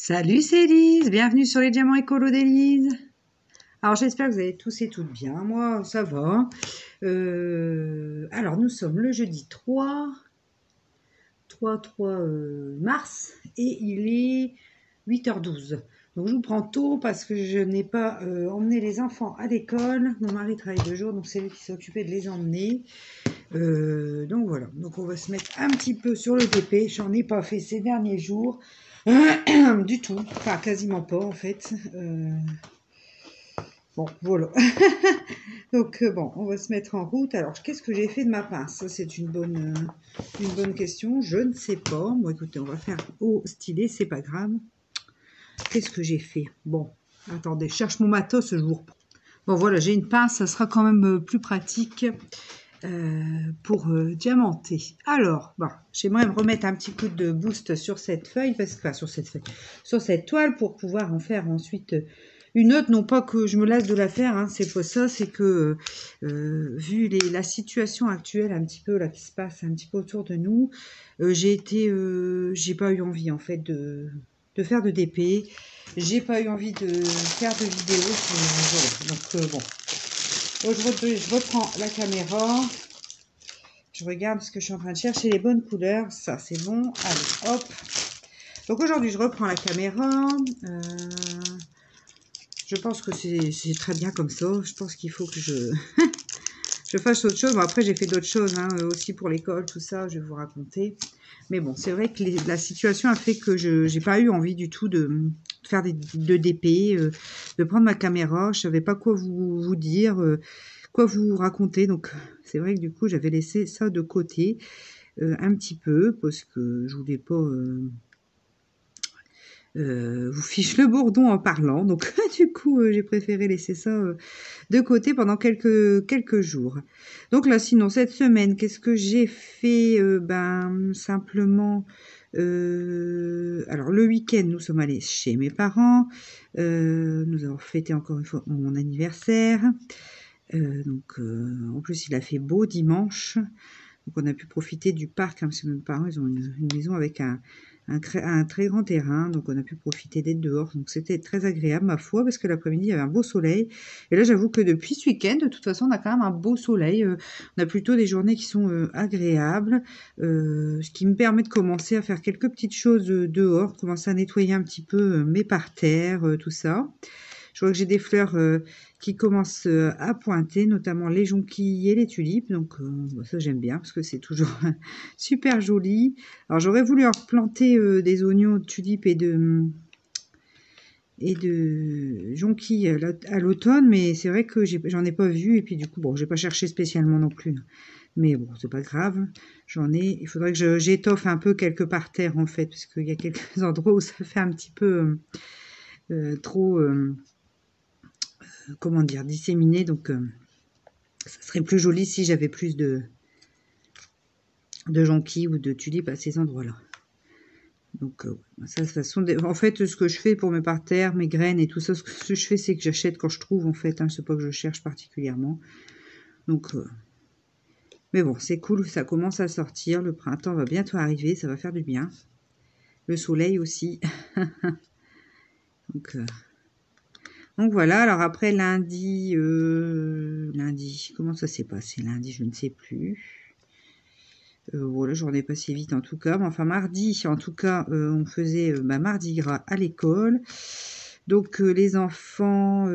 Salut, c'est Elise, bienvenue sur les diamants écolo d'Elise. Alors j'espère que vous allez tous et toutes bien, moi ça va. Alors nous sommes le jeudi 3 mars et il est 8h12. Donc je vous prends tôt parce que je n'ai pas emmené les enfants à l'école. Mon mari travaille de jour, donc c'est lui qui s'est occupé de les emmener. Donc voilà, donc on va se mettre un petit peu sur le DP. J'en ai pas fait ces derniers jours du tout, enfin quasiment pas en fait. Bon, voilà. Donc bon, on va se mettre en route. Alors, qu'est-ce que j'ai fait de ma pince? Ça, c'est une bonne question. Je ne sais pas. Bon, écoutez, on va faire au stylet, c'est pas grave. Qu'est-ce que j'ai fait? Bon, attendez, je cherche mon matos, je vous reprends. Bon, voilà, j'ai une pince, ça sera quand même plus pratique pour diamanter. Alors, bon, j'aimerais me remettre un petit coup de boost sur cette feuille, sur cette toile pour pouvoir en faire ensuite une autre. Non pas que je me lasse de la faire, hein, c'est pas ça, c'est que vu la situation actuelle un petit peu là qui se passe un petit peu autour de nous, j'ai pas eu envie en fait de faire de DP. J'ai pas eu envie de faire de vidéos. Voilà. Donc bon. Donc, je reprends la caméra. Je regarde parce que je suis en train de chercher les bonnes couleurs. Ça, c'est bon. Allez, hop. Donc aujourd'hui, je reprends la caméra. Je pense que c'est très bien comme ça. Je pense qu'il faut que je fasse autre chose. Bon, après, j'ai fait d'autres choses hein, aussi pour l'école, tout ça. Je vais vous raconter. Mais bon, c'est vrai que la situation a fait que je n'ai pas eu envie du tout de faire de DP, de prendre ma caméra. Je savais pas quoi vous dire, quoi vous raconter. Donc, c'est vrai que du coup, j'avais laissé ça de côté un petit peu parce que je voulais pas vous fiche le bourdon en parlant. Donc, du coup, j'ai préféré laisser ça de côté pendant quelques jours. Donc là, sinon, cette semaine, qu'est-ce que j'ai fait? Ben, simplement... alors, le week-end, nous sommes allés chez mes parents. Nous avons fêté encore une fois mon anniversaire. En plus, il a fait beau dimanche. Donc, on a pu profiter du parc, hein, parce que mes parents, ils ont une maison avec un très grand terrain. Donc, on a pu profiter d'être dehors. Donc, c'était très agréable, ma foi, parce que l'après-midi, il y avait un beau soleil. Et là, j'avoue que depuis ce week-end, de toute façon, on a quand même un beau soleil. On a plutôt des journées qui sont agréables, ce qui me permet de commencer à faire quelques petites choses dehors, commencer à nettoyer un petit peu mes parterres, tout ça. Je vois que j'ai des fleurs qui commencent à pointer, notamment les jonquilles et les tulipes. Donc ça j'aime bien parce que c'est toujours super joli. Alors j'aurais voulu en replanter des oignons, de tulipes et de jonquilles à l'automne, mais c'est vrai que j'en ai pas vu. Et puis du coup, bon, j'ai pas cherché spécialement non plus. Mais bon, c'est pas grave. Il faudrait que j'étoffe un peu quelques parterres en fait, parce qu'il y a quelques endroits où ça fait un petit peu trop... comment dire, disséminé, donc ça serait plus joli si j'avais plus de jonquilles ou de tulipes à ces endroits-là. Donc ça, de toute façon, en fait, ce que je fais pour mes parterres, mes graines et tout ça, ce que je fais, c'est que j'achète quand je trouve, en fait, hein, c'est pas que je cherche particulièrement. Donc, mais bon, c'est cool, ça commence à sortir, le printemps va bientôt arriver, ça va faire du bien. Le soleil aussi. Donc voilà, alors après lundi, comment ça s'est passé lundi, je ne sais plus. Voilà, j'en ai passé vite en tout cas. Mais enfin, mardi, en tout cas, on faisait Mardi Gras à l'école. Donc, les enfants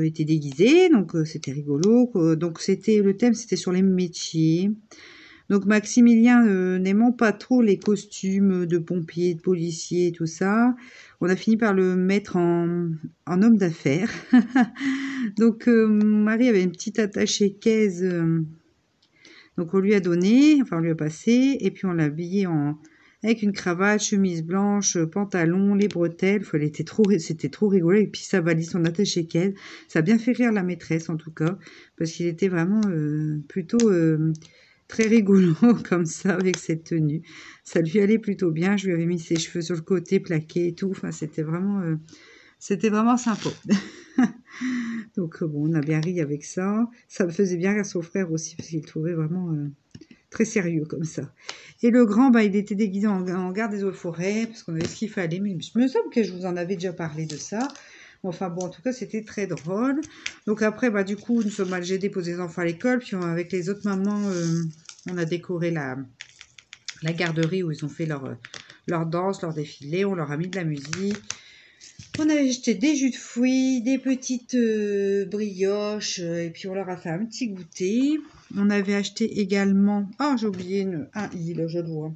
étaient déguisés, donc c'était rigolo. Donc, le thème, c'était sur les métiers. Donc, Maximilien n'aimant pas trop les costumes de pompiers, de policiers, tout ça, on a fini par le mettre en homme d'affaires. Donc, mon mari avait une petite attachée-caisse... donc on lui a donné, enfin on lui a passé, et puis on l'a habillé avec une cravate, chemise blanche, pantalon, les bretelles. C'était trop rigolo. Et puis sa valise, son attaché-caisse. Ça a bien fait rire la maîtresse en tout cas, parce qu'il était vraiment plutôt très rigolo comme ça avec cette tenue. Ça lui allait plutôt bien. Je lui avais mis ses cheveux sur le côté, plaqués et tout. Enfin, c'était vraiment sympa. Donc bon, on a bien ri avec ça. Ça me faisait bien rire son frère aussi, parce qu'il trouvait vraiment très sérieux comme ça. Et le grand, bah, il était déguisé en garde des eaux et forêts, parce qu'on avait ce qu'il fallait, mais je me semble que je vous en avais déjà parlé de ça. Enfin bon, en tout cas, c'était très drôle. Donc après, bah, du coup, nous sommes allés, j'ai déposé les enfants à l'école, puis avec les autres mamans, on a décoré la garderie où ils ont fait leur danse, leur défilé, on leur a mis de la musique. On avait acheté des jus de fruits, des petites brioches, et puis on leur a fait un petit goûter. On avait acheté également... Ah, j'ai oublié un i, là, je le vois.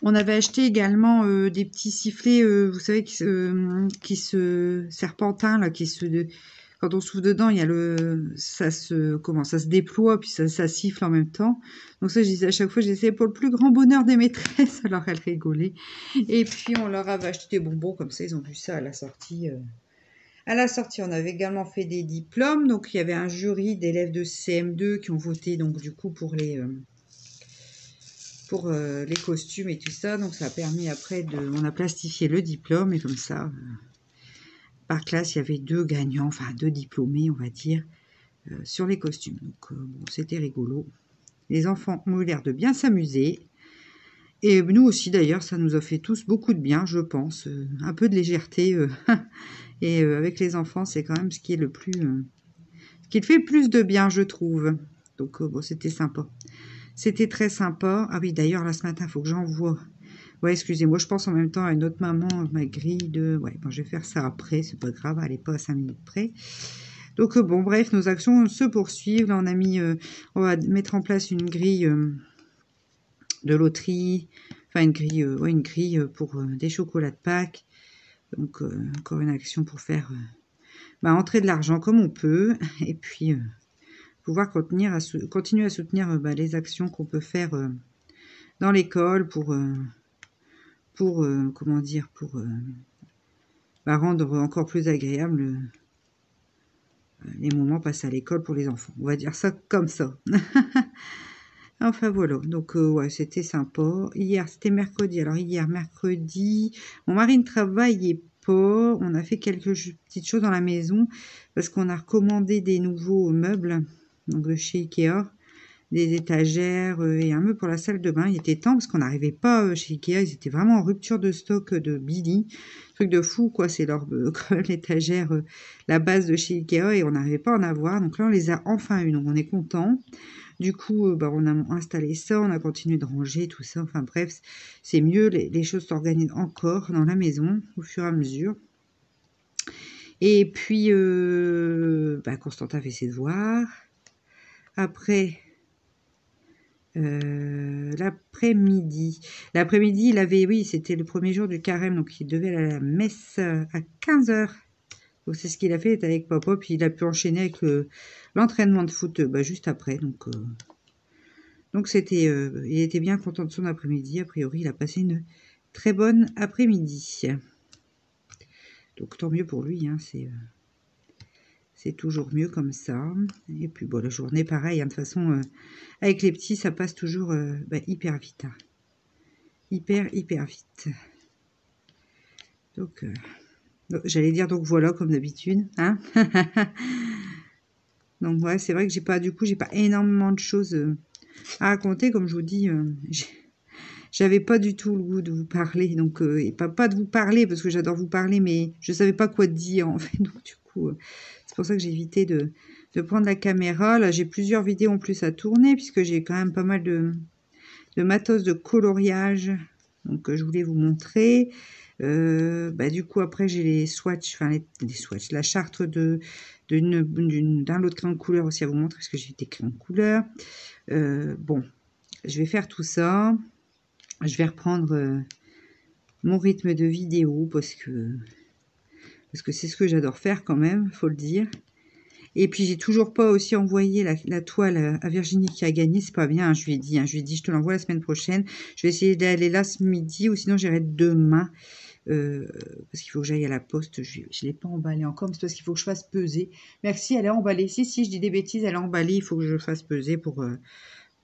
On avait acheté également des petits sifflets, vous savez, qui se serpentin, là, quand on souffle dedans, il y a ça se déploie, puis ça siffle en même temps. Donc ça, je disais à chaque fois, j'essayais pour le plus grand bonheur des maîtresses, alors elles rigolaient. Et puis on leur avait acheté des bonbons, comme ça, ils ont vu ça à la sortie. À la sortie, on avait également fait des diplômes, donc il y avait un jury d'élèves de CM2 qui ont voté, donc du coup, pour les costumes et tout ça. Donc ça a permis après on a plastifié le diplôme, et comme ça, par classe, il y avait 2 gagnants, enfin 2 diplômés, on va dire, sur les costumes. Donc bon, c'était rigolo. Les enfants ont eu l'air de bien s'amuser. Et nous aussi, d'ailleurs, ça nous a fait tous beaucoup de bien, je pense. Un peu de légèreté. Et avec les enfants, c'est quand même ce qui est le plus... ce qui fait plus de bien, je trouve. Donc bon, c'était sympa. C'était très sympa. Ah oui, d'ailleurs, là, ce matin, il faut que j'envoie... Ouais, excusez-moi, je pense en même temps à une autre maman, ma grille de... Ouais, bon, je vais faire ça après, c'est pas grave, elle n'est pas à 5 minutes près. Donc, bon, bref, nos actions se poursuivent. Là, on va mettre en place une grille de loterie, enfin, une grille pour des chocolats de Pâques. Donc, encore une action pour faire entrer de l'argent comme on peut. Et puis, pouvoir continuer à soutenir les actions qu'on peut faire dans l'école pour comment dire, pour rendre encore plus agréable les moments passés à l'école pour les enfants. On va dire ça comme ça. Enfin voilà, donc ouais, c'était sympa. Hier, c'était mercredi. Alors hier, mercredi, mon mari ne travaillait pas. On a fait quelques petites choses dans la maison parce qu'on a recommandé des nouveaux meubles, donc de chez Ikea. Des étagères et un meuble pour la salle de bain. Il était temps parce qu'on n'arrivait pas chez Ikea. Ils étaient vraiment en rupture de stock de Billy. Truc de fou, quoi. C'est leur l'étagère, la base de chez Ikea, et on n'arrivait pas à en avoir. Donc là, on les a enfin eu. Donc on est content. Du coup, on a installé ça. On a continué de ranger tout ça. Enfin bref, c'est mieux. Les choses s'organisent encore dans la maison au fur et à mesure. Et puis, Constantin fait ses devoirs. Après... l'après-midi, il avait, oui, c'était le premier jour du carême, donc il devait aller à la messe à 15h. Donc c'est ce qu'il a fait, il était avec papa, puis il a pu enchaîner avec l'entraînement de foot juste après. Donc c'était, il était bien content de son après-midi. A priori, il a passé une très bonne après-midi. Donc tant mieux pour lui, hein, c'est toujours mieux comme ça. Et puis bon, la journée, pareil, hein, de toute façon, avec les petits, ça passe toujours hyper vite. Hein. Hyper vite. Donc, j'allais dire donc voilà, comme d'habitude. Hein. Donc ouais, c'est vrai que j'ai pas énormément de choses à raconter. Comme je vous dis, j'avais pas du tout le goût de vous parler. Donc, et pas de vous parler, parce que j'adore vous parler, mais je savais pas quoi dire, en fait. Donc, du coup, c'est pour ça que j'ai évité de prendre la caméra. Là, j'ai plusieurs vidéos en plus à tourner, puisque j'ai quand même pas mal de matos de coloriage. Donc, je voulais vous montrer. Du coup, après, j'ai les swatchs, enfin, les swatchs, la charte d'un lot de crayons de couleur aussi à vous montrer, parce que j'ai des crayons de couleur. Bon, je vais faire tout ça. Je vais reprendre mon rythme de vidéo, parce que c'est ce que j'adore faire quand même, faut le dire. Et puis, j'ai toujours pas aussi envoyé la toile à Virginie qui a gagné. C'est pas bien, hein, je lui ai dit, je te l'envoie la semaine prochaine. Je vais essayer d'aller là ce midi, ou sinon j'irai demain. Parce qu'il faut que j'aille à la poste. Je ne l'ai pas emballée encore, mais c'est parce qu'il faut que je fasse peser. Merci, elle est emballée. Si, je dis des bêtises, elle est emballée. Il faut que je fasse peser pour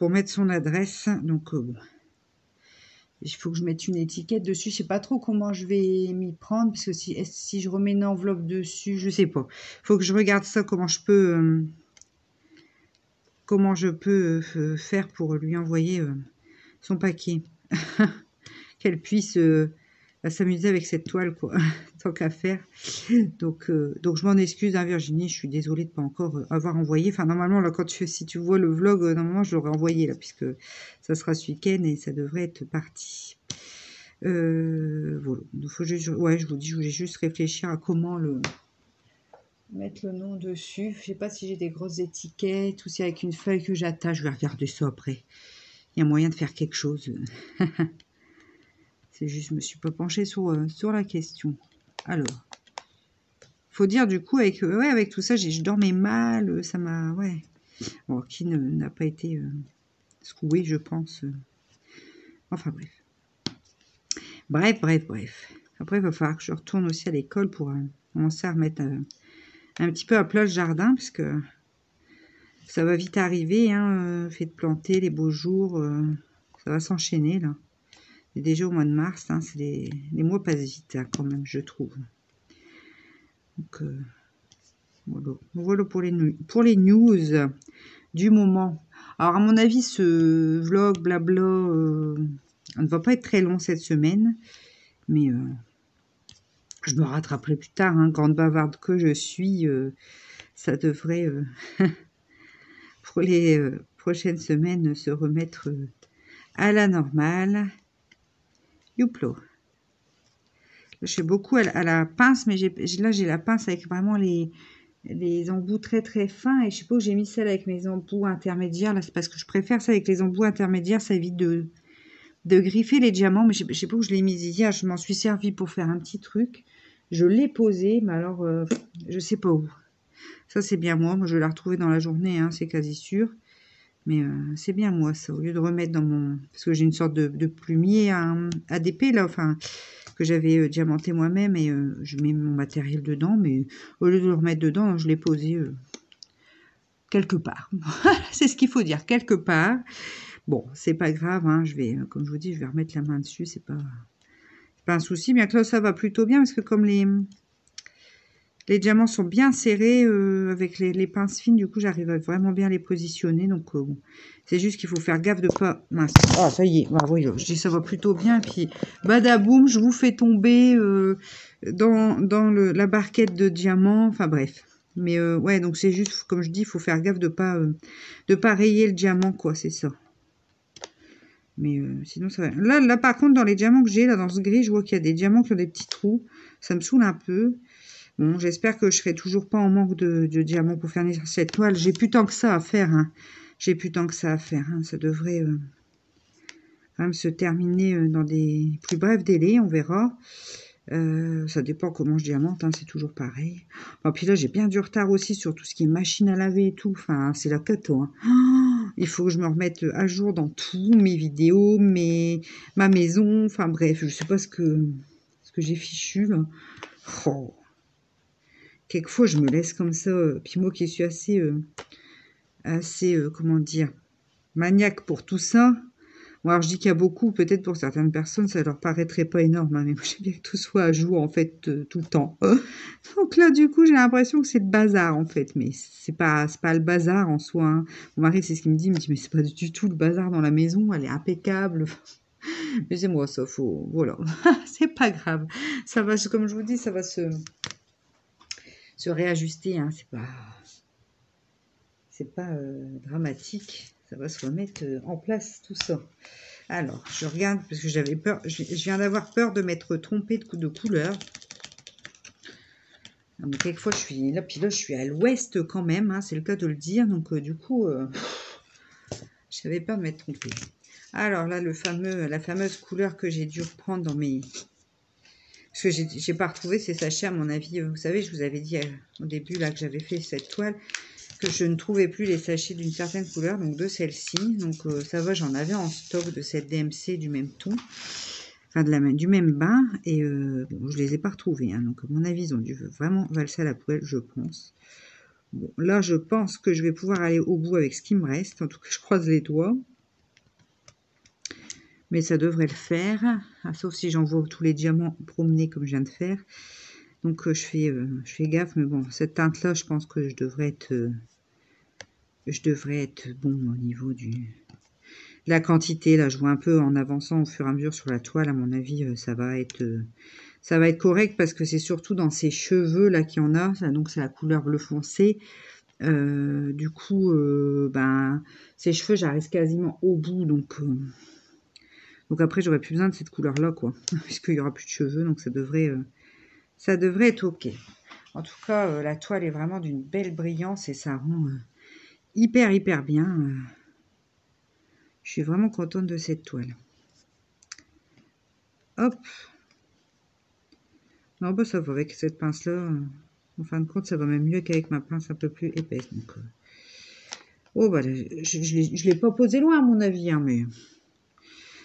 mettre son adresse. Donc, bon. Il faut que je mette une étiquette dessus. Je sais pas trop comment je vais m'y prendre, parce que si je remets une enveloppe dessus, je sais pas. Il faut que je regarde ça, comment je peux comment je peux faire pour lui envoyer son paquet. Qu'elle puisse s'amuser avec cette toile, quoi, tant qu'à faire. Donc je m'en excuse, hein, Virginie, je suis désolée de pas encore avoir envoyé. Enfin, normalement, là, si tu vois le vlog, normalement, je l'aurais envoyé, là, puisque ça sera ce week-end et ça devrait être parti. Voilà. Il faut juste, ouais, je vous dis, je voulais juste réfléchir à comment mettre le nom dessus. Je sais pas si j'ai des grosses étiquettes ou si avec une feuille que j'attache. Je vais regarder ça après. Il y a moyen de faire quelque chose. C'est juste, je me suis pas penchée sur la question. Alors, faut dire du coup, avec tout ça, je dormais mal. Ça m'a... Ouais. Bon, qui n'a pas été secoué, je pense. Enfin, bref. Bref. Après, il va falloir que je retourne aussi à l'école pour commencer à remettre un petit peu à plat le jardin, parce que ça va vite arriver, hein, fait de planter les beaux jours, ça va s'enchaîner, là. C'est déjà au mois de mars, hein, les mois passent vite, hein, quand même, je trouve. Donc, voilà pour les news du moment. Alors, à mon avis, ce vlog, blabla, ne va pas être très long cette semaine, mais je me rattraperai plus tard, hein, grande bavarde que je suis, ça devrait, pour les prochaines semaines, se remettre à la normale. Youplo. Je fais beaucoup à la pince, mais là j'ai la pince avec vraiment les embouts très très fins. Et je sais pas où j'ai mis celle avec mes embouts intermédiaires. Là, c'est parce que je préfère ça avec les embouts intermédiaires. Ça évite de griffer les diamants. Mais je sais pas où je l'ai mis hier. Je m'en suis servi pour faire un petit truc. Je l'ai posé, mais alors je sais pas où. Ça c'est bien moi. Moi je vais la retrouver dans la journée, hein, c'est quasi sûr. Mais c'est bien moi ça. Au lieu de remettre dans mon... Parce que j'ai une sorte de plumier à d'épée là. Enfin... que j'avais diamanté moi-même et je mets mon matériel dedans, mais au lieu de le remettre dedans, je l'ai posé quelque part. C'est ce qu'il faut dire, quelque part. Bon, c'est pas grave, hein, je vais, comme je vous dis, je vais remettre la main dessus, c'est pas un souci, bien que là, ça va plutôt bien, parce que comme les diamants sont bien serrés avec les pinces fines, du coup, j'arrive à vraiment bien les positionner, donc bon. C'est juste qu'il faut faire gaffe de pas... Mince. Ah, ça y est. Bah, oui, je dis ça va plutôt bien. Et puis, badaboum, je vous fais tomber dans la barquette de diamants. Enfin, bref. Mais ouais, donc c'est juste, comme je dis, il faut faire gaffe de pas rayer le diamant, quoi. C'est ça. Mais sinon, ça va. Là, par contre, dans les diamants que j'ai, là, dans ce gris, je vois qu'il y a des diamants qui ont des petits trous. Ça me saoule un peu. Bon, j'espère que je serai toujours pas en manque de diamants pour faire cette toile. J'ai plus tant que ça à faire, hein. J'ai plus tant que ça à faire. Hein. Ça devrait quand même se terminer dans des plus brefs délais. On verra. Ça dépend comment je diamante. Hein, c'est toujours pareil. Bon, puis là, j'ai bien du retard aussi sur tout ce qui est machine à laver et tout. Enfin, c'est la cata. Hein. Oh, il faut que je me remette à jour dans tout. Mes vidéos, ma maison. Enfin, bref. Je sais pas ce que j'ai fichu, là. Oh. Quelquefois, je me laisse comme ça. Puis moi qui suis assez comment dire, maniaque pour tout ça. Bon, alors je dis qu'il y a beaucoup, peut-être pour certaines personnes, ça leur paraîtrait pas énorme, hein, mais moi j'aime bien que tout soit à jour, en fait, tout le temps. Donc là, du coup, j'ai l'impression que c'est le bazar, en fait, mais c'est pas le bazar en soi. Hein. Mon mari, c'est ce qu'il me dit, mais c'est pas du tout le bazar dans la maison, elle est impeccable. Mais c'est moi, ça, voilà. C'est pas grave. Ça va, comme je vous dis, ça va se réajuster, hein, c'est pas dramatique, ça va se remettre en place tout ça. Alors, je regarde, parce que j'avais peur, je viens d'avoir peur de m'être trompée de couleur. Mais quelquefois, je suis là, puis là, je suis à l'ouest quand même, hein, c'est le cas de le dire, donc du coup, j'avais peur de m'être trompée. Alors là, la fameuse couleur que j'ai dû reprendre dans mes... Parce que j'ai pas retrouvé ces sachets, à mon avis. Vous savez, je vous avais dit au début là que j'avais fait cette toile, que je ne trouvais plus les sachets d'une certaine couleur, donc de celle-ci. Donc ça va, j'en avais en stock de cette DMC du même ton, enfin du même bain, et bon, je les ai pas retrouvés. Hein, donc à mon avis, ils ont dû vraiment valser à la poêle, je pense. Bon, là, je pense que je vais pouvoir aller au bout avec ce qui me reste. En tout cas, je croise les doigts. Mais ça devrait le faire, sauf si j'envoie tous les diamants promener comme je viens de faire. Donc je fais gaffe, mais bon, cette teinte-là, je pense que je devrais être je devrais être bon au niveau de la quantité. Là, je vois un peu en avançant au fur et à mesure sur la toile. À mon avis, ça va être correct parce que c'est surtout dans ces cheveux là qu'il y en a. Ça, donc, c'est la couleur bleu foncé. Du coup, ben, ces cheveux, j'arrive quasiment au bout. Donc après, j'aurais plus besoin de cette couleur-là, quoi. Puisqu'il n'y aura plus de cheveux. Donc, ça devrait être OK. En tout cas, la toile est vraiment d'une belle brillance et ça rend hyper bien. Je suis vraiment contente de cette toile. Hop. Non, bah ça va avec cette pince-là. En fin de compte, ça va même mieux qu'avec ma pince un peu plus épaisse. Donc, oh, bah, je l'ai pas posé loin, à mon avis, hein, mais...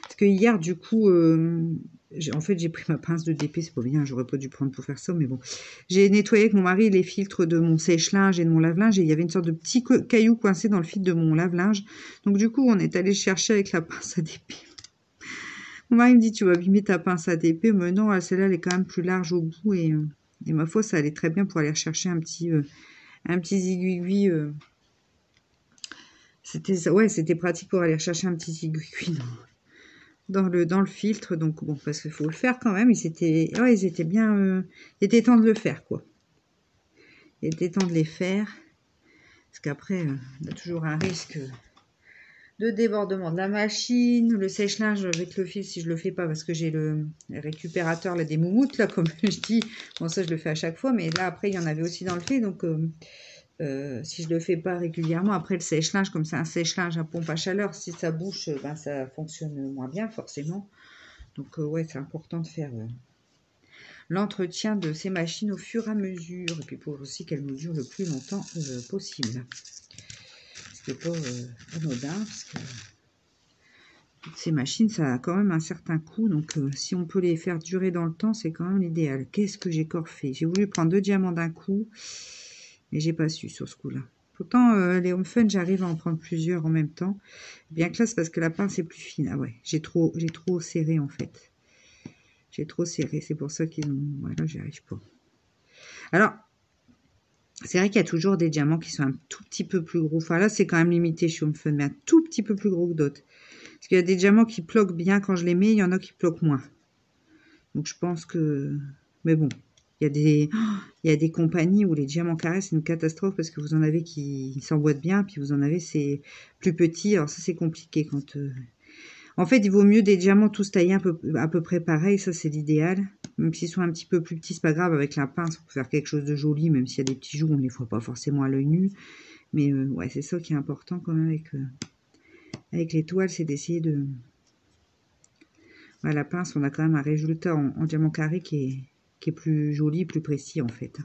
Parce que hier, du coup, en fait, j'ai pris ma pince de DP, c'est pas bien, j'aurais pas dû prendre pour faire ça, mais bon. J'ai nettoyé avec mon mari les filtres de mon sèche-linge et de mon lave-linge, et il y avait une sorte de petit caillou coincé dans le filtre de mon lave-linge. Donc, du coup, on est allé chercher avec la pince à DP. Mon mari me dit, tu vas abîmer ta pince à DP, mais non, celle-là, elle est quand même plus large au bout, et ma foi, ça allait très bien pour aller rechercher un petit zigouigui. C'était pratique pour aller rechercher un petit zigouigui dans le filtre. Donc, bon, parce qu'il faut le faire quand même. Ils étaient bien... il était temps de le faire, quoi. Il était temps de les faire. Parce qu'après, on a toujours un risque de débordement de la machine. Le sèche-linge avec le fil, si je le fais pas, parce que j'ai le récupérateur là, des moumoutes, là, comme je dis. Bon, ça, je le fais à chaque fois. Mais là, après, il y en avait aussi dans le fil. Donc, si je le fais pas régulièrement, après le sèche-linge, comme c'est un sèche-linge à pompe à chaleur, si ça bouche, ben, ça fonctionne moins bien, forcément. Donc, ouais, c'est important de faire l'entretien de ces machines au fur et à mesure. Et puis, pour aussi qu'elles nous durent le plus longtemps possible. Ce n'est pas anodin, parce que toutes ces machines, ça a quand même un certain coût. Donc, si on peut les faire durer dans le temps, c'est quand même l'idéal. Qu'est-ce que j'ai encore fait? J'ai voulu prendre 2 diamants d'un coup, mais j'ai pas su sur ce coup-là. Pourtant, les Home Fun, j'arrive à en prendre plusieurs en même temps. Bien que là, c'est parce que la pince est plus fine. Ah ouais, j'ai trop serré, en fait. J'ai trop serré, c'est pour ça qu'ils ont... Voilà, j'y arrive pas. Alors, c'est vrai qu'il y a toujours des diamants qui sont un tout petit peu plus gros. Enfin, là, c'est quand même limité chez Home Fun, mais un tout petit peu plus gros que d'autres. Parce qu'il y a des diamants qui ploquent bien quand je les mets, il y en a qui ploquent moins. Donc, je pense que... Mais bon, il y a des compagnies où les diamants carrés, c'est une catastrophe parce que vous en avez qui s'emboîtent bien, puis vous en avez, c'est plus petit. Alors, ça, c'est compliqué quand... En fait, il vaut mieux des diamants tous taillés à peu près pareil, ça c'est l'idéal. Même s'ils sont un petit peu plus petits, c'est pas grave, avec la pince, on peut faire quelque chose de joli, même s'il y a des petits joues, on ne les voit pas forcément à l'œil nu. Mais ouais, c'est ça qui est important quand même avec les toiles, c'est d'essayer de... Ouais, la pince, on a quand même un résultat en diamant carré qui est plus joli, plus précis en fait.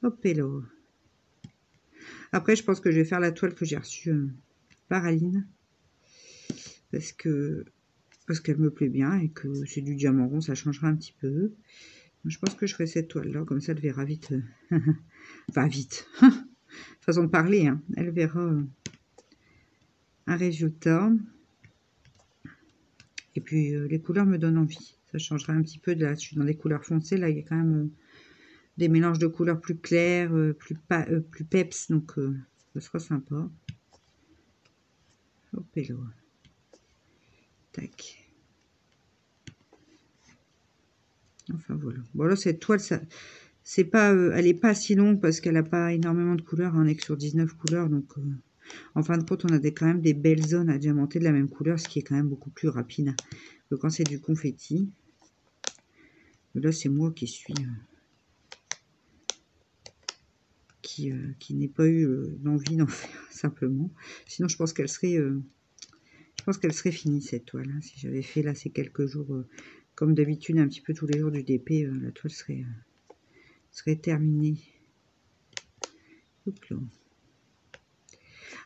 Hop, hello. Après, je pense que je vais faire la toile que j'ai reçue par Aline. Parce qu'elle me plaît bien et que c'est du diamant rond, ça changera un petit peu. Je pense que je ferai cette toile-là, comme ça elle verra vite. Enfin, vite. Façon de parler, hein. Elle verra un résultat. Et puis, les couleurs me donnent envie. Ça changera un petit peu. De là, je suis dans des couleurs foncées. Là, il y a quand même des mélanges de couleurs plus clairs, plus peps. Donc, ça sera sympa. Hop, hello. Tac. Enfin, voilà. Bon, là, cette toile, ça... C'est pas, elle est pas si longue parce qu'elle n'a pas énormément de couleurs. On est que sur 19 couleurs. Donc, en fin de compte, on a quand même des belles zones à diamanter de la même couleur. Ce qui est quand même beaucoup plus rapide que quand c'est du confetti. Mais là, c'est moi qui suis... qui n'ai pas eu l'envie d'en faire, simplement. Sinon, je pense qu'elle serait... finie, cette toile. Hein. Si j'avais fait là ces quelques jours... comme d'habitude, un petit peu tous les jours du DP, la toile serait terminée. Hop là.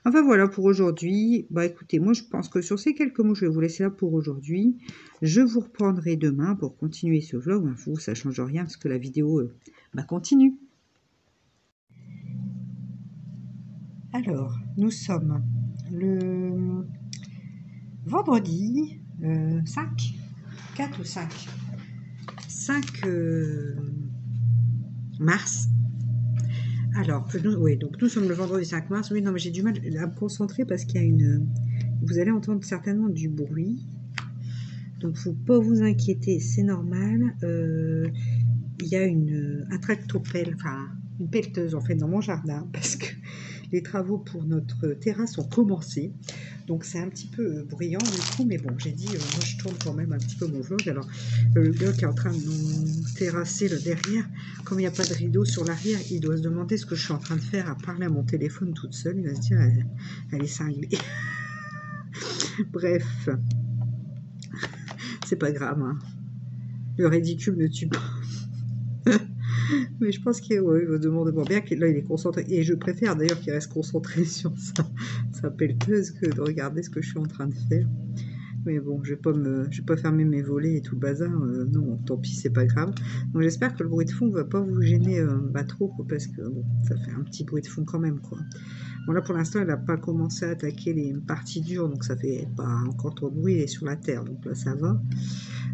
Enfin voilà pour aujourd'hui. Bah écoutez, moi je pense que sur ces quelques mots, je vais vous laisser là pour aujourd'hui. Je vous reprendrai demain pour continuer ce vlog. Enfin, vous, ça ne change rien parce que la vidéo continue. Alors, nous sommes le vendredi 5, 4 ou 5 mars. Alors, nous, oui, donc nous sommes le vendredi 5 mars. Oui, non, mais j'ai du mal à me concentrer parce qu'il y a une... Vous allez entendre certainement du bruit. Donc, faut pas vous inquiéter, c'est normal. Il y a un tractopelle, enfin, une pelleteuse en fait dans mon jardin parce que les travaux pour notre terrasse ont commencé. Donc c'est un petit peu bruyant du coup, mais bon, j'ai dit, moi je tourne quand même un petit peu mon vlog. Alors le gars qui est en train de nous terrasser le derrière, comme il n'y a pas de rideau sur l'arrière, il doit se demander ce que je suis en train de faire à parler à mon téléphone toute seule. Il va se dire, elle est cinglée. Bref, c'est pas grave, hein. Le ridicule ne tue pas. Mais je pense qu'il ouais, va demander bien que là il est concentré. Et je préfère d'ailleurs qu'il reste concentré sur sa pelleteuse que de regarder ce que je suis en train de faire. Mais bon, je vais pas fermer mes volets et tout le bazar. Non, tant pis, c'est pas grave. Donc j'espère que le bruit de fond va pas vous gêner trop, quoi, parce que bon, ça fait un petit bruit de fond quand même, quoi. Bon là pour l'instant, elle n'a pas commencé à attaquer les parties dures, donc ça fait pas encore trop de bruit. Elle est sur la terre, donc là ça va.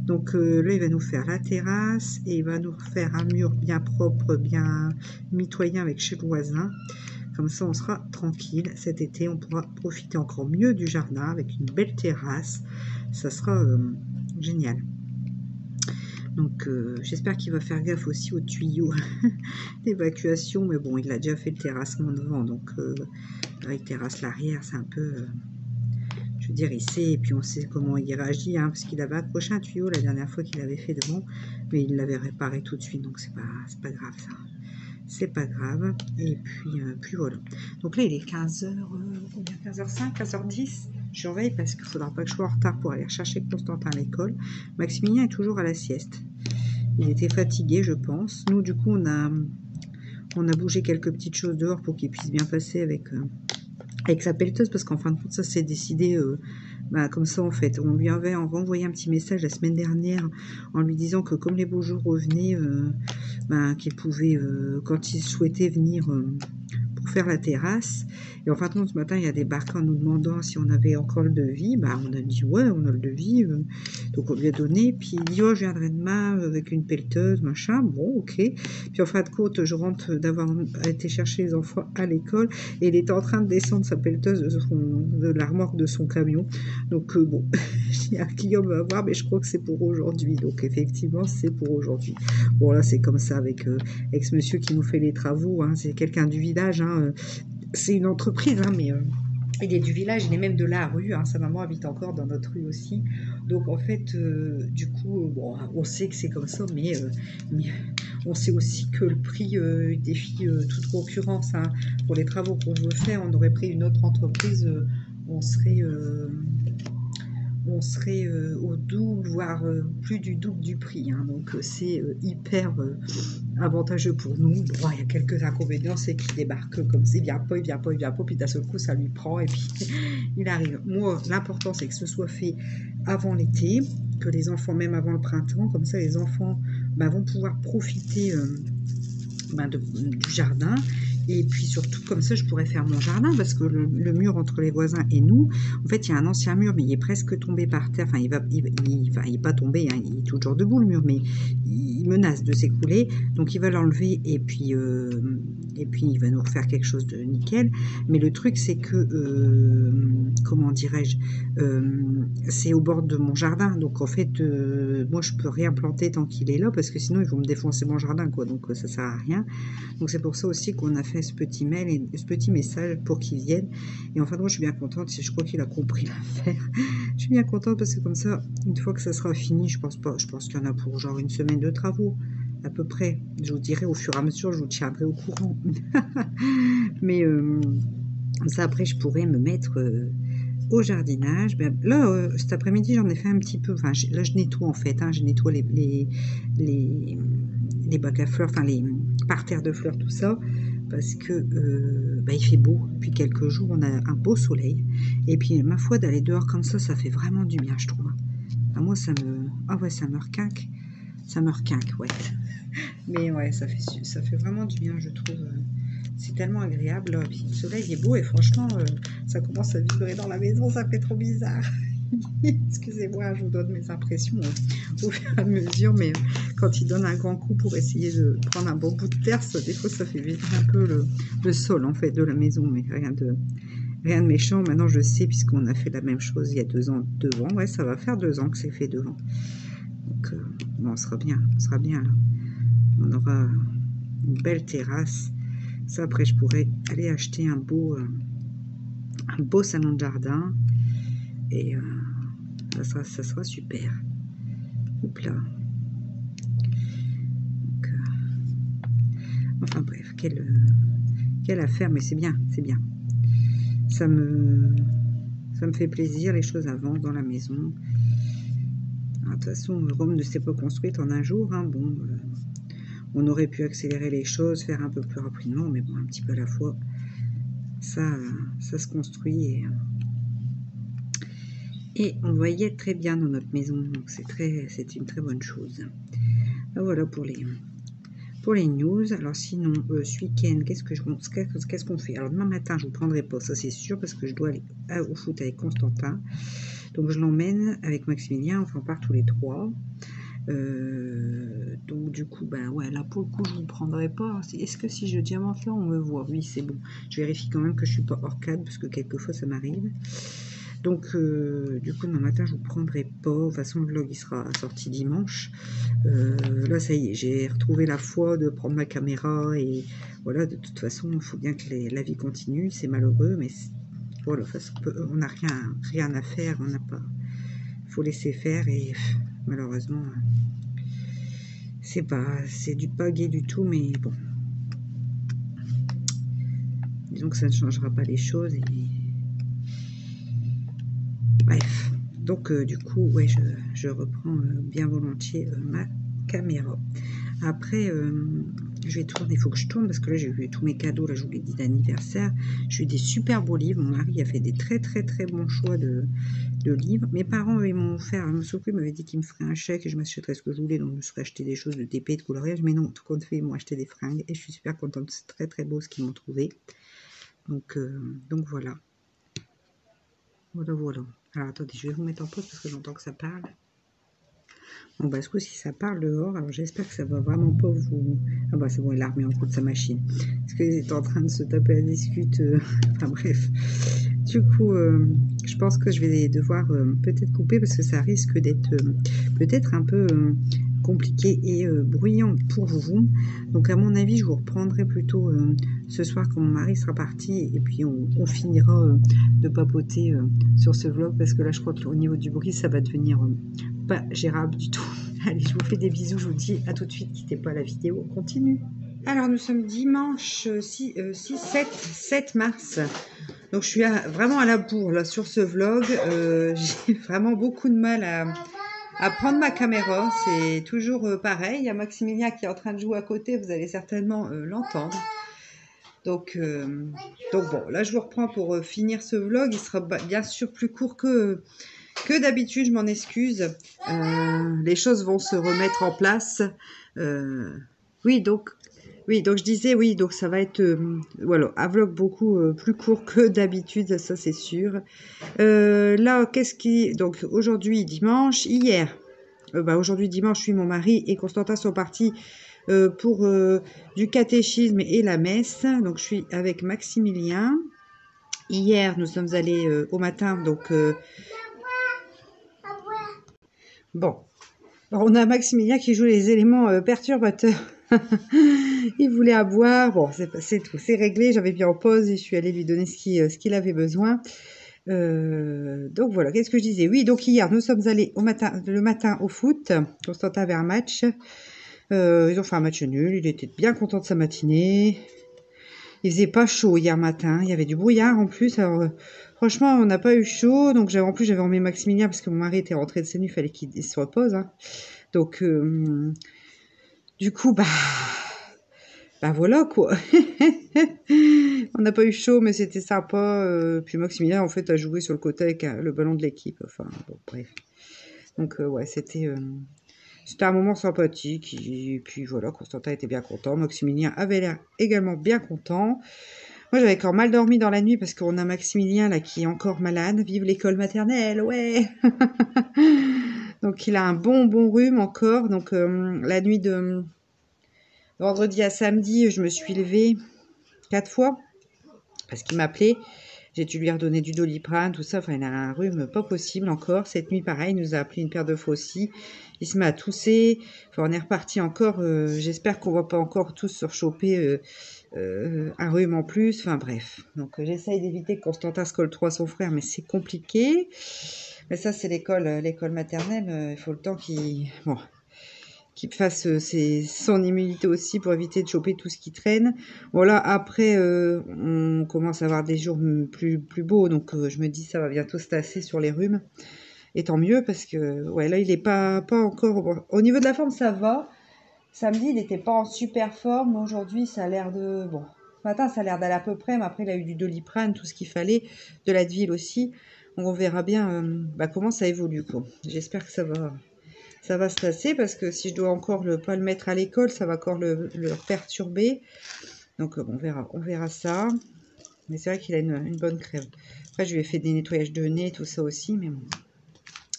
Donc là, il va nous faire la terrasse et il va nous faire un mur bien propre, bien mitoyen avec chez le voisin. Comme ça, on sera tranquille. Cet été, on pourra profiter encore mieux du jardin avec une belle terrasse. Ça sera génial. Donc, j'espère qu'il va faire gaffe aussi aux tuyaux d'évacuation. Mais bon, il a déjà fait le terrassement devant. Donc, avec terrasse l'arrière, c'est un peu... je veux dire, il sait, et puis on sait comment il réagit, hein, parce qu'il avait accroché un tuyau la dernière fois qu'il avait fait devant, mais il l'avait réparé tout de suite, donc c'est pas grave ça. C'est pas grave. Et puis voilà. Donc là, il est 15h, 15h05, 15h10. Je surveille parce qu'il ne faudra pas que je sois en retard pour aller chercher Constantin à l'école. Maximilien est toujours à la sieste. Il était fatigué, je pense. Nous, du coup, on a bougé quelques petites choses dehors pour qu'il puisse bien passer avec sa pelleteuse, parce qu'en fin de compte, ça s'est décidé comme ça en fait. On lui avait renvoyé un petit message la semaine dernière en lui disant que comme les beaux jours revenaient, qu'il pouvait, quand il souhaitait venir pour faire la terrasse. Et en fin de compte, ce matin, il y a débarqué en nous demandant si on avait encore le devis. On a dit ouais, on a le devis. Donc on lui a donné. Puis il dit oh, je viendrai demain avec une pelleteuse, machin. Bon, ok. Puis en fin de compte, je rentre d'avoir été chercher les enfants à l'école et il était en train de descendre sa pelleteuse de la remorque de son camion. Donc bon, il y a un client va voir, mais je crois que c'est pour aujourd'hui. Donc effectivement, c'est pour aujourd'hui. Bon là, c'est comme ça avec ce monsieur qui nous fait les travaux. Hein. C'est quelqu'un du village. Hein. C'est une entreprise, hein, mais il est du village, il est même de la rue. Hein. Sa maman habite encore dans notre rue aussi. Donc en fait, du coup, bon, on sait que c'est comme ça, mais on sait aussi que le prix défie toute concurrence. Hein. Pour les travaux qu'on veut faire, on aurait pris une autre entreprise, on serait au double, voire plus du double du prix. Hein. Donc c'est hyper avantageux pour nous. Bon, il y a quelques inconvénients, c'est qu'il débarque comme ça, il vient pas, puis d'un seul coup ça lui prend et puis il arrive. Moi, l'important c'est que ce soit fait avant l'été, que les enfants, même avant le printemps, comme ça les enfants vont pouvoir profiter du jardin. Et puis surtout, comme ça, je pourrais faire mon jardin, parce que le mur entre les voisins et nous, en fait, il y a un ancien mur, mais il est presque tombé par terre. Enfin, il est pas tombé, hein, il est toujours debout, le mur, mais il menace de s'écrouler. Donc, il va l'enlever, et puis il va nous refaire quelque chose de nickel. Mais le truc, c'est que, comment dirais-je, c'est au bord de mon jardin. Donc, en fait, moi, je peux rien planter tant qu'il est là, parce que sinon, ils vont me défoncer mon jardin, quoi. Donc, ça sert à rien. Donc, c'est pour ça aussi qu'on a fait ce petit mail et ce petit message pour qu'ils viennent. Et enfin, moi, je suis bien contente. Je crois qu'il a compris l'affaire. Je suis bien contente parce que comme ça, une fois que ça sera fini, je pense qu'il y en a pour genre une semaine de travaux, à peu près. Je vous dirai au fur et à mesure, je vous tiendrai au courant. Mais comme ça, après, je pourrais me mettre au jardinage. Là, cet après-midi, j'en ai fait un petit peu. Enfin, là, je nettoie en fait. Hein, je nettoie les bacs à fleurs, enfin les parterres de fleurs, tout ça, parce que il fait beau. Depuis quelques jours, on a un beau soleil. Et puis, ma foi, d'aller dehors comme ça fait vraiment du bien, je trouve. Enfin, moi, ça me requinque. Ça me requinque, ouais. Mais ouais, ça fait vraiment du bien, je trouve. C'est tellement agréable. Puis le soleil est beau et franchement, ça commence à vibrer dans la maison, ça fait trop bizarre. Excusez-moi, je vous donne mes impressions au fur et à mesure, mais quand il donne un grand coup pour essayer de prendre un bon bout de terre, des fois ça fait vivre un peu le sol en fait de la maison, mais rien de méchant. Maintenant je sais, puisqu'on a fait la même chose il y a 2 ans devant. Ouais, ça va faire 2 ans que c'est fait devant. Donc bon, on sera bien là. On aura une belle terrasse. Ça, après, je pourrais aller acheter un beau salon de jardin. Et ça sera super. Hop là. Donc, enfin bref, quelle affaire, mais c'est bien, c'est bien. Ça me fait plaisir, les choses avancent dans la maison. De toute façon, Rome ne s'est pas construite en un jour. Hein. Bon, on aurait pu accélérer les choses, faire un peu plus rapidement, mais bon, un petit peu à la fois. Ça se construit et on va y être très bien dans notre maison. Donc c'est une très bonne chose. Voilà pour les news. Alors sinon, ce week-end, qu'est-ce qu'on fait? Alors demain matin, je vous prendrai pas, ça c'est sûr, parce que je dois aller au foot avec Constantin. Donc je l'emmène avec Maximilien, enfin on part tous les 3. Donc du coup, ben ouais, là pour le coup, je vous prendrai pas. Est-ce que si je diamante là, on me voit? Oui, c'est bon. Je vérifie quand même que je suis pas hors cadre, parce que quelquefois ça m'arrive. Donc, du coup, demain matin, je vous prendrai pas. De toute façon, le vlog, il sera sorti dimanche. Là, ça y est, j'ai retrouvé la foi de prendre ma caméra. Et voilà, de toute façon, il faut bien que la vie continue. C'est malheureux, mais voilà, on n'a rien à faire. On n'a pas... Il faut laisser faire. Et malheureusement, c'est pas gai du tout, mais bon. Disons que ça ne changera pas les choses. Et bref, donc du coup, ouais, je reprends bien volontiers ma caméra. Après, je vais tourner, il faut que je tourne parce que là, j'ai eu tous mes cadeaux, là, je vous l'ai dit, d'anniversaire. J'ai eu des super beaux livres. Mon mari a fait des très, très, très bons choix de livres. Mes parents, ils m'ont offert, ils m'avaient dit qu'ils me feraient un chèque et je m'achèterais ce que je voulais. Donc, je me serais acheté des choses de TP, de coloriage. Mais non, tout compte fait, ils m'ont acheté des fringues et je suis super contente. C'est très, très beau ce qu'ils m'ont trouvé. Donc voilà. Voilà. Alors, attendez, je vais vous mettre en pause parce que j'entends que ça parle. Bon, bah, ce coup-ci, ça parle dehors. Alors, j'espère que ça va vraiment pas vous... Ah bah, c'est bon, il a remis en route sa machine. Parce qu'il est en train de se taper la discute. Enfin, bref. Du coup, je pense que je vais devoir peut-être couper parce que ça risque d'être peut-être un peu compliqué et bruyant pour vous. Donc, à mon avis, je vous reprendrai plutôt ce soir quand mon mari sera parti. Et puis, on finira de papoter sur ce vlog parce que là, je crois qu'au niveau du bruit, ça va devenir... pas gérable du tout. Allez, je vous fais des bisous, je vous dis à tout de suite, quittez pas la vidéo, on continue. Alors nous sommes dimanche 7 mars, donc je suis vraiment à la bourre là sur ce vlog. J'ai vraiment beaucoup de mal à prendre ma caméra, c'est toujours pareil. Il y a Maximilien qui est en train de jouer à côté, vous allez certainement l'entendre. Donc bon, là je vous reprends pour finir ce vlog, il sera bien sûr plus court que d'habitude, je m'en excuse. Les choses vont se remettre en place. Oui, donc je disais, oui, donc ça va être voilà, un vlog beaucoup plus court que d'habitude, ça c'est sûr. Là, donc aujourd'hui, dimanche, hier, aujourd'hui, dimanche, je suis mon mari et Constantin sont partis pour du catéchisme et la messe. Donc je suis avec Maximilien. Hier, nous sommes allés au matin, donc... Bon, alors on a Maximilien qui joue les éléments perturbateurs. Il voulait à boire. Bon, c'est tout, c'est réglé. J'avais bien en pause et je suis allée lui donner ce qu'il avait besoin. Donc voilà, qu'est-ce que je disais? Oui, donc hier, nous sommes allés le matin au foot. Constantin avait un match. Ils ont fait un match nul. Il était bien content de sa matinée. Il faisait pas chaud hier matin. Il y avait du brouillard en plus. Alors, franchement, on n'a pas eu chaud. Donc, j'avais emmené Maximilien parce que mon mari était rentré de ses nuits. Il fallait qu'il se repose. Hein. Donc, du coup, bah voilà quoi. On n'a pas eu chaud, mais c'était sympa. Puis Maximilien, en fait, a joué sur le côté avec le ballon de l'équipe. Enfin, bon, bref. Donc, ouais, c'était un moment sympathique. Et puis voilà, Constantin était bien content. Maximilien avait l'air également bien content. Moi, j'avais encore mal dormi dans la nuit parce qu'on a Maximilien là qui est encore malade. Vive l'école maternelle, ouais. Donc, il a un bon rhume encore. Donc, la nuit de vendredi à samedi, je me suis levée 4 fois parce qu'il m'appelait. J'ai dû lui redonner du Doliprane, tout ça. Enfin, il a un rhume pas possible encore. Cette nuit, pareil, il nous a appelé une paire de fois aussi. Il se met à tousser. Enfin, on est reparti encore. J'espère qu'on va pas encore tous se rechoper un rhume en plus. Enfin, bref. Donc, j'essaye d'éviter que Constantin se colle trop à son frère, mais c'est compliqué. Mais ça, c'est l'école maternelle. Il faut le temps qu'il fasse son immunité aussi pour éviter de choper tout ce qui traîne. Voilà, après, on commence à avoir des jours plus beaux, donc je me dis ça va bientôt se tasser sur les rhumes. Et tant mieux, parce que ouais, là, il est pas encore... Bon, au niveau de la forme, ça va. Samedi, il n'était pas en super forme. Aujourd'hui, ça a l'air de... Bon, ce matin, ça a l'air d'aller à peu près, mais après, il a eu du Doliprane, tout ce qu'il fallait, de l'Advil aussi. Donc, on verra bien comment ça évolue, quoi. J'espère que ça va se tasser parce que si je dois encore pas le mettre à l'école, ça va encore le perturber. Donc on verra ça. Mais c'est vrai qu'il a une bonne crève. Après, je lui ai fait des nettoyages de nez, tout ça aussi. Mais bon,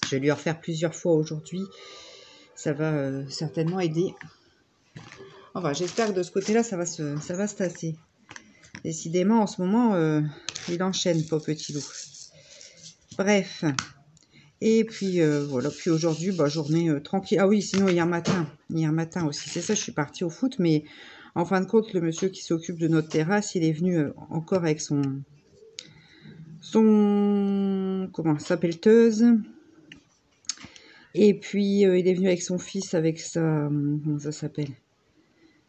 je vais lui en refaire plusieurs fois aujourd'hui. Ça va certainement aider. Enfin, j'espère que de ce côté-là, ça va se tasser. Décidément, en ce moment, il enchaîne, pas petit loup. Bref. Et puis voilà, puis aujourd'hui, journée tranquille. Ah oui, sinon hier matin aussi, c'est ça, je suis partie au foot, mais en fin de compte, le monsieur qui s'occupe de notre terrasse, il est venu encore avec comment sa pelleteuse. Et puis il est venu avec son fils, avec sa, comment ça s'appelle?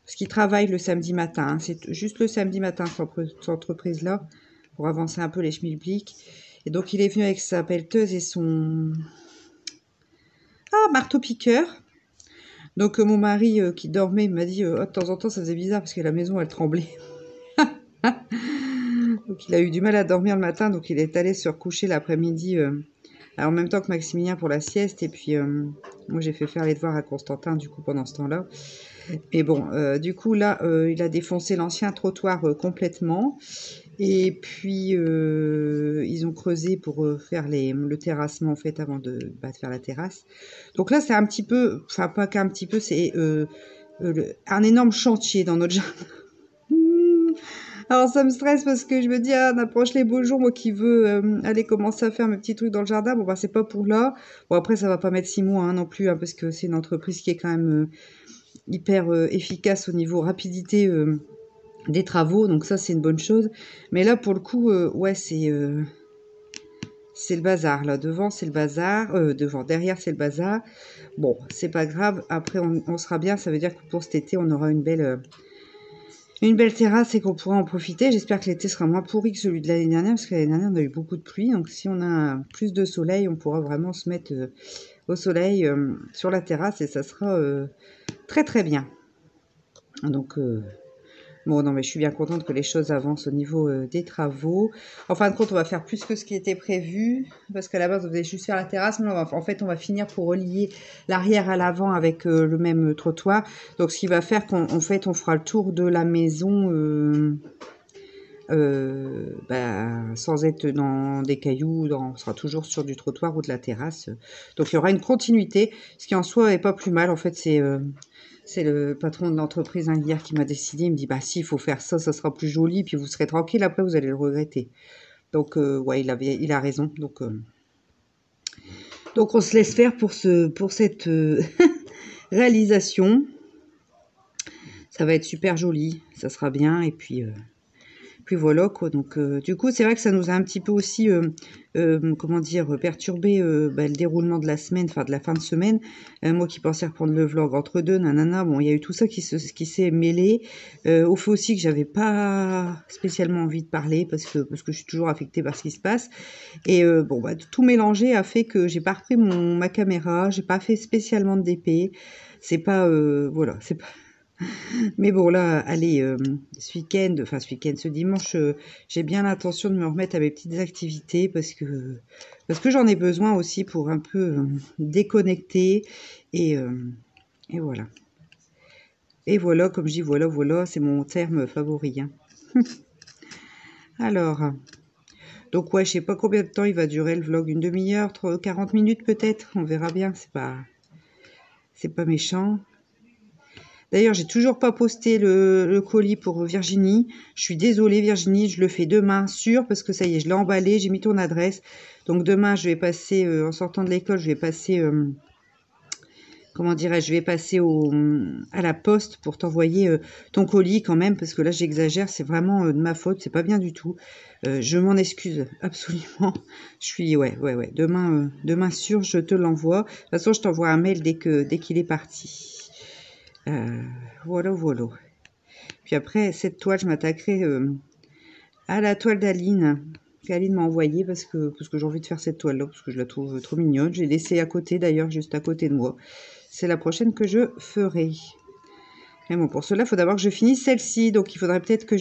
Parce qu'il travaille le samedi matin, hein. C'est juste le samedi matin, cette entreprise-là, pour avancer un peu les schmilblick. Et donc il est venu avec sa pelleteuse et son... marteau-piqueur. Donc mon mari qui dormait m'a dit de temps en temps ça faisait bizarre parce que la maison elle tremblait. Donc il a eu du mal à dormir le matin, donc il est allé se recoucher l'après-midi en même temps que Maximilien pour la sieste. Et puis moi j'ai fait faire les devoirs à Constantin du coup pendant ce temps-là. Mais bon, du coup là il a défoncé l'ancien trottoir complètement. Et puis ils ont creusé pour faire le terrassement en fait avant de faire la terrasse. Donc là c'est un petit peu, enfin pas qu'un petit peu, c'est un énorme chantier dans notre jardin. Alors ça me stresse parce que je me dis on approche les beaux jours, moi qui veux aller commencer à faire mes petits trucs dans le jardin. Bon c'est pas pour là. Bon après ça va pas mettre 6 mois non plus parce que c'est une entreprise qui est quand même hyper efficace au niveau rapidité des travaux, donc ça c'est une bonne chose. Mais là pour le coup ouais c'est le bazar. Là devant c'est le bazar, derrière c'est le bazar. Bon c'est pas grave, après on sera bien. Ça veut dire que pour cet été on aura une belle terrasse et qu'on pourra en profiter. J'espère que l'été sera moins pourri que celui de l'année dernière, parce que l'année dernière on a eu beaucoup de pluie. Donc si on a plus de soleil, on pourra vraiment se mettre au soleil sur la terrasse et ça sera très très bien. Donc bon, non, mais je suis bien contente que les choses avancent au niveau des travaux. En fin de compte, on va faire plus que ce qui était prévu, parce qu'à la base, on devait juste faire la terrasse, mais en fait, on va finir pour relier l'arrière à l'avant avec le même trottoir. Donc, ce qui va faire qu'en fait, on fera le tour de la maison sans être dans des cailloux, on sera toujours sur du trottoir ou de la terrasse. Donc, il y aura une continuité, ce qui en soi est pas plus mal. En fait, c'est le patron de l'entreprise hier qui m'a décidé. Il me dit, si, il faut faire ça, ça sera plus joli, puis vous serez tranquille, après vous allez le regretter. Donc, ouais, il a raison. Donc on se laisse faire pour cette réalisation. Ça va être super joli, ça sera bien, et puis voilà quoi. Donc du coup c'est vrai que ça nous a un petit peu aussi comment dire, perturbé le déroulement de la semaine, enfin de la fin de semaine. Moi qui pensais reprendre le vlog entre deux, nanana, bon il y a eu tout ça qui s'est mêlé au fait aussi que j'avais pas spécialement envie de parler parce que je suis toujours affectée par ce qui se passe. Et tout mélanger a fait que j'ai pas repris ma caméra, j'ai pas fait spécialement de DP. C'est pas voilà, c'est pas... Mais bon, là, allez, ce dimanche, j'ai bien l'intention de me remettre à mes petites activités parce que j'en ai besoin aussi pour un peu déconnecter et voilà. Et voilà, comme je dis, voilà, c'est mon terme favori, hein. Alors, donc ouais, je sais pas combien de temps il va durer le vlog, une demi-heure, 40 minutes peut-être, on verra bien, c'est pas méchant. D'ailleurs, j'ai toujours pas posté le colis pour Virginie. Je suis désolée Virginie, je le fais demain, sûr, parce que ça y est, je l'ai emballé, j'ai mis ton adresse. Donc demain, je vais passer, en sortant de l'école, je vais passer, comment dirais-je, je vais passer à la poste pour t'envoyer ton colis quand même, parce que là, j'exagère, c'est vraiment de ma faute, c'est pas bien du tout. Je m'en excuse absolument. Je suis, ouais, demain sûr, je te l'envoie. De toute façon, je t'envoie un mail dès qu'il est parti. Voilà. Puis après, cette toile, je m'attaquerai à la toile d'Aline, qu'Aline m'a envoyée parce que j'ai envie de faire cette toile-là, parce que je la trouve trop mignonne. J'ai laissé à côté, d'ailleurs, juste à côté de moi. C'est la prochaine que je ferai. Mais bon, pour cela, il faut d'abord que je finisse celle-ci. Donc, il faudrait peut-être que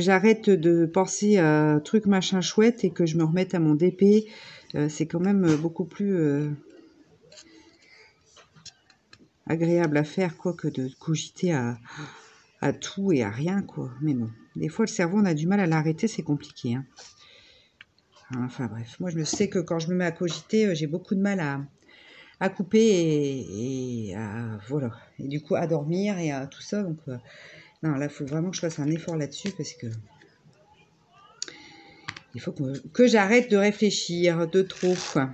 j'arrête de penser à truc machin chouette et que je me remette à mon DP. C'est quand même beaucoup plus agréable à faire, quoi, que de cogiter à tout et à rien, quoi. Mais bon, des fois, le cerveau, on a du mal à l'arrêter, c'est compliqué, hein. Enfin, bref. Moi, je me sais que quand je me mets à cogiter, j'ai beaucoup de mal à couper et à, voilà. Et du coup, à dormir et à tout ça. Donc, non, là, il faut vraiment que je fasse un effort là-dessus parce que il faut que j'arrête de réfléchir de trop, quoi.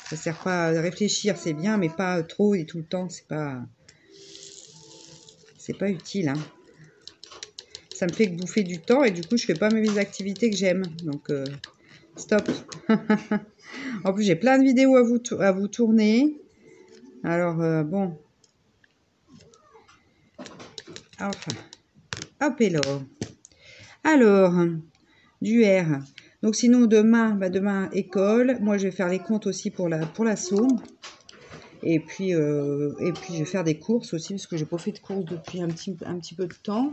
Ça sert pas à réfléchir, c'est bien, mais pas trop et tout le temps, c'est pas utile, hein. Ça me fait que bouffer du temps et du coup, je fais pas mes activités que j'aime. Donc, stop. En plus, j'ai plein de vidéos à vous tourner. Alors, bon. Enfin, hop et là. Alors, du R. Donc, sinon, demain, école. Moi, je vais faire les comptes aussi pour la Somme. Et puis, je vais faire des courses aussi, parce que j'ai pas fait de courses depuis un petit peu de temps.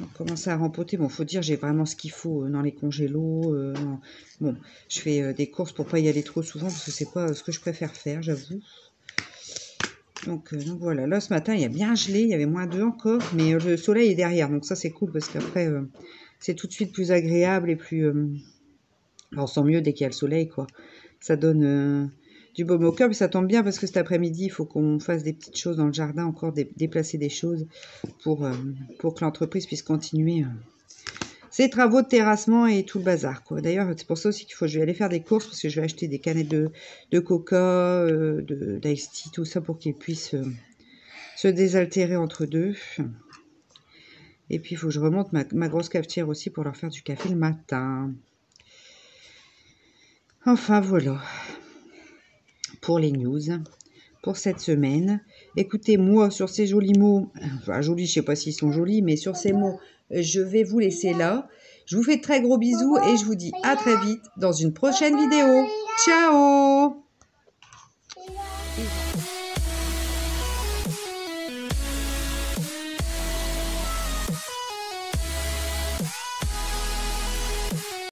On commence à rempoter. Bon, faut dire, j'ai vraiment ce qu'il faut dans les congélos. Bon, je fais des courses pour pas y aller trop souvent, parce que c'est pas ce que je préfère faire, j'avoue. Donc voilà, là ce matin il y a bien gelé, il y avait -2 encore, mais le soleil est derrière, donc ça c'est cool parce qu'après c'est tout de suite plus agréable et plus... on sent mieux dès qu'il y a le soleil, quoi. Ça donne du baume au cœur, mais ça tombe bien parce que cet après-midi il faut qu'on fasse des petites choses dans le jardin, encore déplacer des choses pour que l'entreprise puisse continuer ses travaux de terrassement et tout le bazar, quoi. D'ailleurs, c'est pour ça aussi je vais aller faire des courses, parce que je vais acheter des canettes de coca, d'ice tea, tout ça, pour qu'ils puissent se désaltérer entre deux. Et puis, il faut que je remonte ma grosse cafetière aussi pour leur faire du café le matin. Enfin, voilà. Pour les news, pour cette semaine. Écoutez, moi, sur ces jolis mots, enfin, jolis, je sais pas s'ils sont jolis, mais sur ces mots, je vais vous laisser là. Je vous fais de très gros bisous et je vous dis à très vite dans une prochaine vidéo. Ciao!